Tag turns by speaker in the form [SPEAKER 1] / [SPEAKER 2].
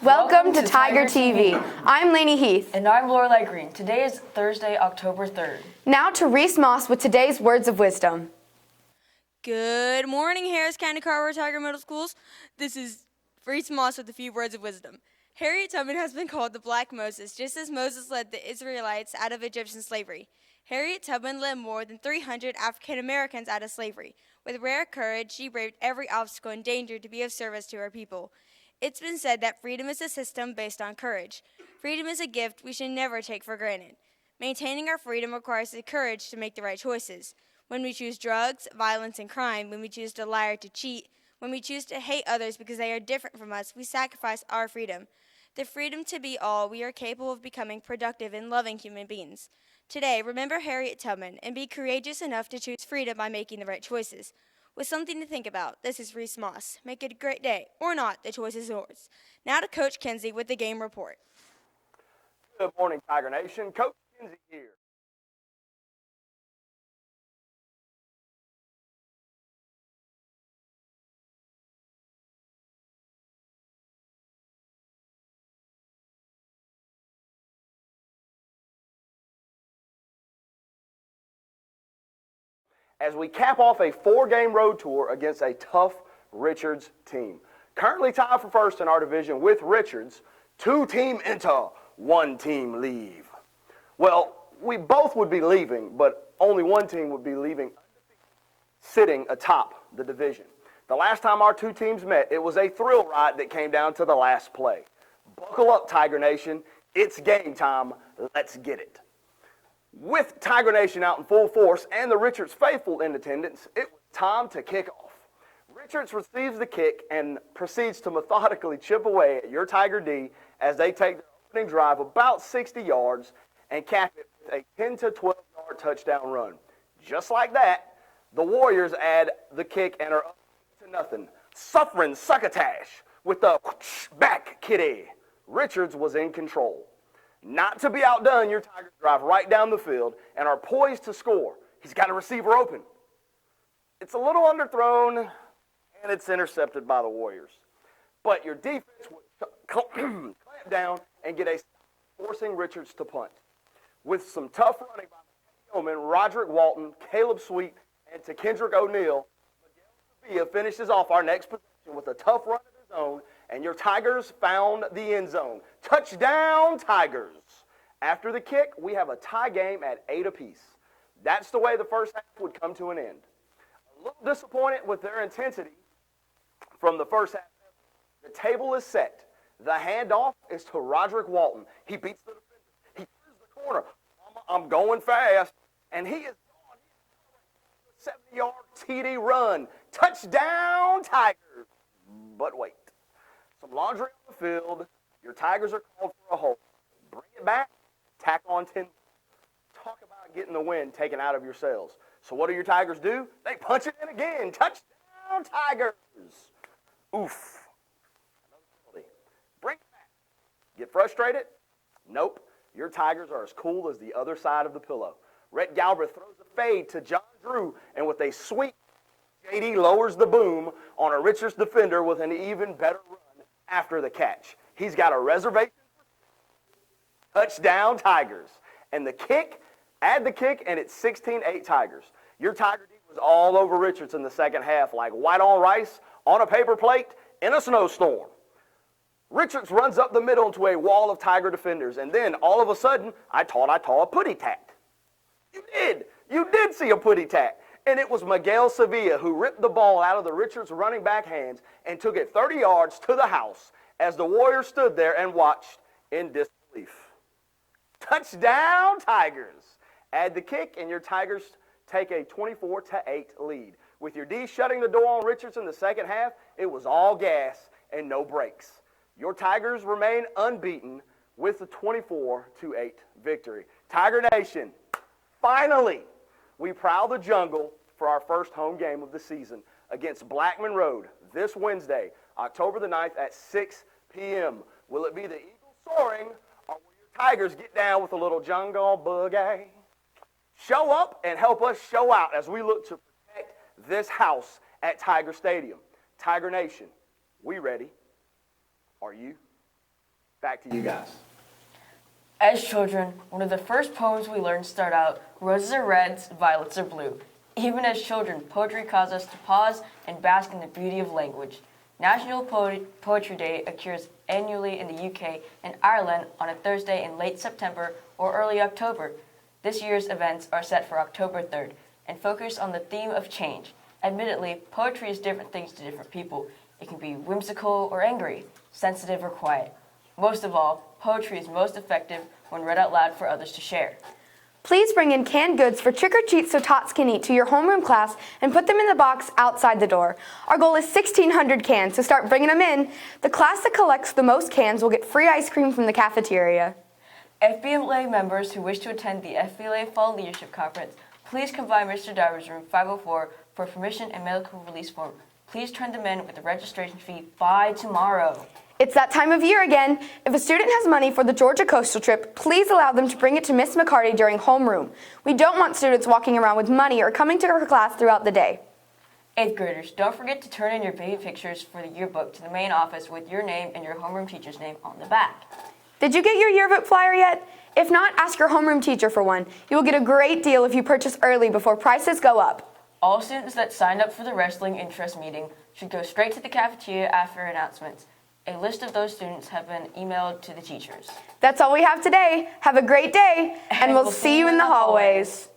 [SPEAKER 1] Welcome to Tiger TV. I'm Lainey Heath.
[SPEAKER 2] And I'm Lorelei Green. Today is Thursday, October 3rd.
[SPEAKER 1] Now to Reese Moss with today's words of wisdom.
[SPEAKER 3] Good morning, Harris County Carver Tiger Middle Schools. This is Reese Moss with a few words of wisdom. Harriet Tubman has been called the Black Moses, just as Moses led the Israelites out of Egyptian slavery. Harriet Tubman led more than 300 African Americans out of slavery. With rare courage, she braved every obstacle and danger to be of service to her people. It's been said that freedom is a system based on courage. Freedom is a gift we should never take for granted. Maintaining our freedom requires the courage to make the right choices. When we choose drugs, violence, and crime, when we choose to lie or to cheat, when we choose to hate others because they are different from us, we sacrifice our freedom. The freedom to be all we are capable of becoming productive and loving human beings. Today, remember Harriet Tubman and be courageous enough to choose freedom by making the right choices. With something to think about, this is Reese Moss. Make it a great day, or not, the choice is yours. Now to Coach Kinsey with the game report.
[SPEAKER 4] Good morning, Tiger Nation. Coach Kinsey here. As we cap off a 4-game road tour against a tough Richards team. Currently tied for first in our division with Richards, 2-team enter, 1-team leave. Well, we both would be leaving, but only one team would be leaving sitting atop the division. The last time our two teams met, it was a thrill ride that came down to the last play. Buckle up, Tiger Nation. It's game time. Let's get it. With Tiger Nation out in full force and the Richards faithful in attendance, it was time to kick off. Richards receives the kick and proceeds to methodically chip away at your Tiger D as they take their opening drive about 60 yards and cap it with a 10 to 12-yard touchdown run. Just like that, the Warriors add the kick and are up to nothing. Suffering succotash with the back kitty. Richards was in control. Not to be outdone, your Tigers drive right down the field and are poised to score. He's got a receiver open. It's a little underthrown, and it's intercepted by the Warriors. But your defense would clamp down and get a stop, forcing Richards to punt. With some tough running by Yeoman, Roderick Walton, Caleb Sweet, and to Kendrick O'Neal, Miguel Sevilla finishes off our next possession with a tough run of his own, and your Tigers found the end zone. Touchdown, Tigers. After the kick, we have a tie game at 8 apiece. That's the way the first half would come to an end. A little disappointed with their intensity from the first half. The table is set. The handoff is to Roderick Walton. He beats the defender. He clears the corner. I'm going fast. And he is gone. He's 70-yard TD run. Touchdown, Tigers. But wait. Some laundry on the field. Your Tigers are called for a hold. Bring it back. Tack on 10. Talk about getting the wind taken out of your sails. So what do your Tigers do? They punch it in again. Touchdown, Tigers. Oof. Another penalty. Bring it back. Get frustrated? Nope. Your Tigers are as cool as the other side of the pillow. Rhett Galbraith throws a fade to John Drew, and with a sweep, JD lowers the boom on a Richards defender with an even better run after the catch. He's got a reservation. Touchdown, Tigers. And the kick, add the kick, and it's 16-8 Tigers. Your Tiger D was all over Richards in the second half, like white on rice on a paper plate in a snowstorm. Richards runs up the middle into a wall of Tiger defenders, and then all of a sudden, I thought I saw a putty tat. You did. You did see a putty tat. And it was Miguel Sevilla who ripped the ball out of the Richards running back hands and took it 30 yards to the house as the Warriors stood there and watched in disbelief. Touchdown, Tigers. Add the kick, and your Tigers take a 24-8 lead. With your D shutting the door on Richards in the second half, it was all gas and no brakes. Your Tigers remain unbeaten with a 24-8 victory. Tiger Nation, finally, we prowl the jungle for our first home game of the season against Blackman Road this Wednesday, October the 9th at 6 p.m. Will it be the Eagles soaring, or will your Tigers get down with a little jungle boogie? Show up and help us show out as we look to protect this house at Tiger Stadium. Tiger Nation, we ready? Are you? Back to you guys.
[SPEAKER 2] As children, one of the first poems we learned start out, roses are red, violets are blue. Even as children, poetry caused us to pause and bask in the beauty of language. National Poetry Day occurs annually in the UK and Ireland on a Thursday in late September or early October. This year's events are set for October 3rd and focus on the theme of change. Admittedly, poetry is different things to different people. It can be whimsical or angry, sensitive or quiet. Most of all, poetry is most effective when read out loud for others to share.
[SPEAKER 1] Please bring in canned goods for trick or treats so tots can eat to your homeroom class and put them in the box outside the door. Our goal is 1,600 cans, so start bringing them in. The class that collects the most cans will get free ice cream from the cafeteria.
[SPEAKER 2] FBLA members who wish to attend the FBLA Fall Leadership Conference, please come by Mr. Diver's room 504 for permission and medical release form. Please turn them in with the registration fee by tomorrow.
[SPEAKER 1] It's that time of year again. If a student has money for the Georgia Coastal Trip, please allow them to bring it to Miss McCarty during homeroom. We don't want students walking around with money or coming to her class throughout the day.
[SPEAKER 2] 8th graders, don't forget to turn in your baby pictures for the yearbook to the main office with your name and your homeroom teacher's name on the back.
[SPEAKER 1] Did you get your yearbook flyer yet? If not, ask your homeroom teacher for one. You will get a great deal if you purchase early before prices go up.
[SPEAKER 2] All students that signed up for the wrestling interest meeting should go straight to the cafeteria after announcements. A list of those students have been emailed to the teachers.
[SPEAKER 1] That's all we have today. Have a great day, and we'll see you in the hallways.